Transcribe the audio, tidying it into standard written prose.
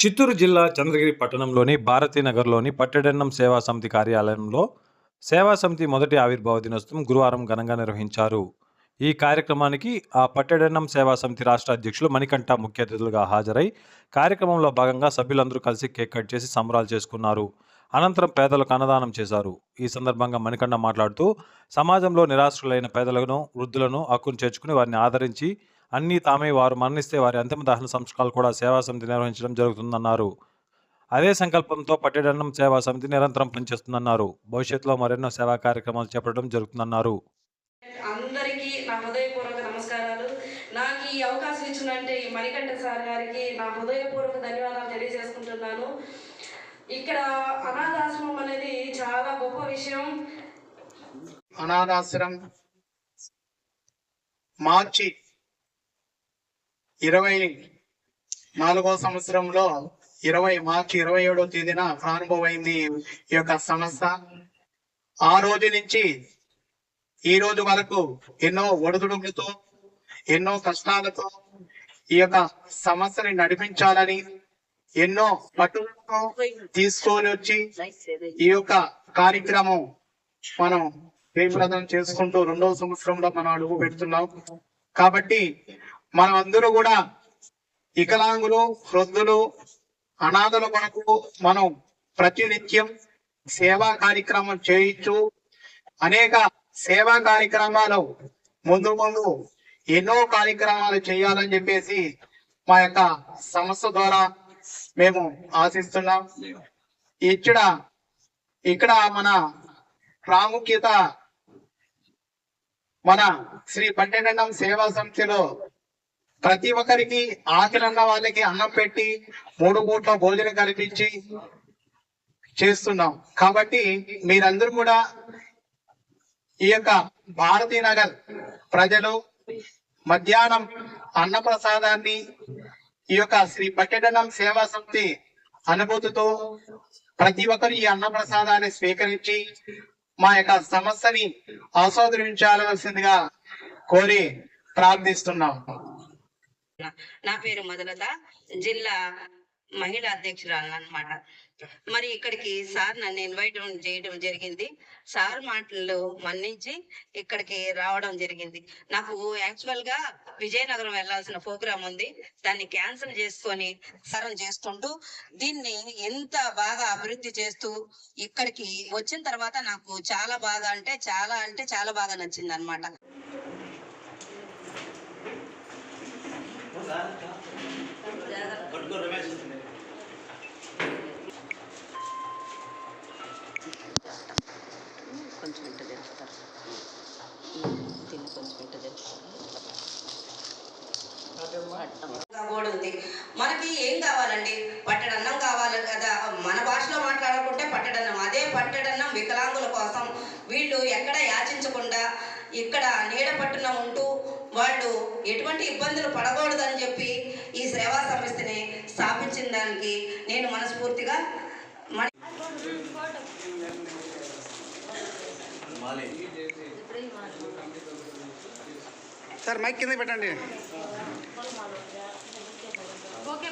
చిత్తూరు జిల్లా చంద్రగిరి పట్టణంలోని భారతీనగర్లోని పట్టెడన్నం సేవా సమితి కార్యాలయంలో సేవా సమితి మొదటి ఆవిర్భావ దినోత్సవం గురువారం ఘనంగా నిర్వహించారు. ఈ కార్యక్రమానికి ఆ పట్టెడన్నం సేవా సమితి రాష్ట్ర అధ్యక్షులు మణికంఠ ముఖ్య అతిథులుగా హాజరై కార్యక్రమంలో భాగంగా సభ్యులందరూ కలిసి కేక్ కట్ చేసి సంబరాలు చేసుకున్నారు. అనంతరం పేదలకు అన్నదానం చేశారు. ఈ సందర్భంగా మణికంఠ మాట్లాడుతూ సమాజంలో నిరాశ్రులైన పేదలను, వృద్ధులను హక్కును చేర్చుకుని వారిని ఆదరించి అన్నీ తామే వారు మరణిస్తే వారి అంతిమ దహన సంస్కారాలు కూడా సేవా సమితి నిర్వహించడం జరుగుతుందన్నారు. అదే సంకల్పంతో పట్టెడన్నం సేవా సమితి నిరంతరం పనిచేస్తుందన్నారు. భవిష్యత్తులో మరెన్నో సేవా కార్యక్రమాలు చేపట్టడం జరుగుతుందన్నారు. అందరికీ నా హృదయపూర్వక నమస్కారాలు. నాకు ఈ అవకాశం ఇచ్చినంటే ఈ మణికంఠ సార్ గారికి నా హృదయపూర్వక ధన్యవాదాలు తెలియజేసుకుంటున్నాను. ఇక్కడ అనాథాశ్రమం అనేది చాలా గొప్ప విషయం. అనాథాశ్రమం మార్చి 24వ సంవత్సరంలో మార్చి 27వ తేదీన ప్రారంభమైంది ఈ యొక్క సంస్థ. ఆ రోజు నుంచి ఈ రోజు వరకు ఎన్నో ఒడిదుడుకులతో, ఎన్నో కష్టాలతో ఈ యొక్క సంస్థని నడిపించాలని ఎన్నో పట్టుదలతో తీసుకొని వచ్చి ఈ యొక్క కార్యక్రమం మనం జయప్రదం చేసుకుంటూ 2వ సంవత్సరంలో మనం అడుగు పెడుతున్నాం. కాబట్టి మనం అందరూ కూడా వికలాంగులు, వృద్ధులు, అనాథల కొరకు మనం ప్రతినిత్యం సేవా కార్యక్రమం చేయొచ్చు. అనేక సేవా కార్యక్రమాలు ముందు ఎన్నో కార్యక్రమాలు చేయాలని చెప్పేసి మా యొక్క సంస్థ ద్వారా మేము ఆశిస్తున్నాం. ఇక్కడ మన ప్రాముఖ్యత మన శ్రీ పట్టెడన్నం సేవా సమితిలో ప్రతి ఒక్కరికి ఆకలిన్న వాళ్ళకి అన్నం పెట్టి 3 పూట్ల భోజనం కల్పించి చేస్తున్నాం. కాబట్టి మీరందరూ కూడా ఈ యొక్క భారతీనగర్ ప్రజలు మధ్యాహ్నం అన్నప్రసాదాన్ని ఈ యొక్క శ్రీ పట్టెడన్నం సేవా సమితి అనుభూతితో ప్రతి ఒక్కరు ఈ అన్నప్రసాదాన్ని స్వీకరించి మా యొక్క సమస్యని ఆస్వాదించాల్సిందిగా కోరి ప్రార్థిస్తున్నాం. నా పేరు మధులత, జిల్లా మహిళా అధ్యక్షురాలు అన్నమాట. మరి ఇక్కడికి సార్ నన్ను ఇన్వైట్ చేయడం జరిగింది. సార్ మాటలు మన్నించి ఇక్కడికి రావడం జరిగింది. నాకు యాక్చువల్ గా విజయనగరం వెళ్లాల్సిన ప్రోగ్రాం ఉంది. దాన్ని క్యాన్సిల్ చేసుకొని సరం చేసుకుంటూ దీన్ని ఎంత బాగా అభివృద్ధి చేస్తూ ఇక్కడికి వచ్చిన తర్వాత నాకు చాలా బాగా అంటే చాలా బాగా నచ్చింది అనమాట. కొంచెం ఇంట తెలుస్తారు, కొంచెం ఇంట తెలుస్తారు. ఉంది మనకి ఏం కావాలండి? పట్టెడన్నం కావాలి కదా. మన భాషలో మాట్లాడుకుంటే పట్టెడన్నం, అదే పట్టెడన్నం వికలాంగుల కోసం. వీళ్ళు ఎక్కడ యాచించకుండా ఇక్కడ నీడ పట్టున ఉంటూ వాళ్ళు ఎటువంటి ఇబ్బందులు పడకూడదని చెప్పి ఈ సేవా సంస్థని స్థాపించిన దానికి నేను మనస్ఫూర్తిగా సార్ మైక్ కింద పెట్టండి. ఓకే.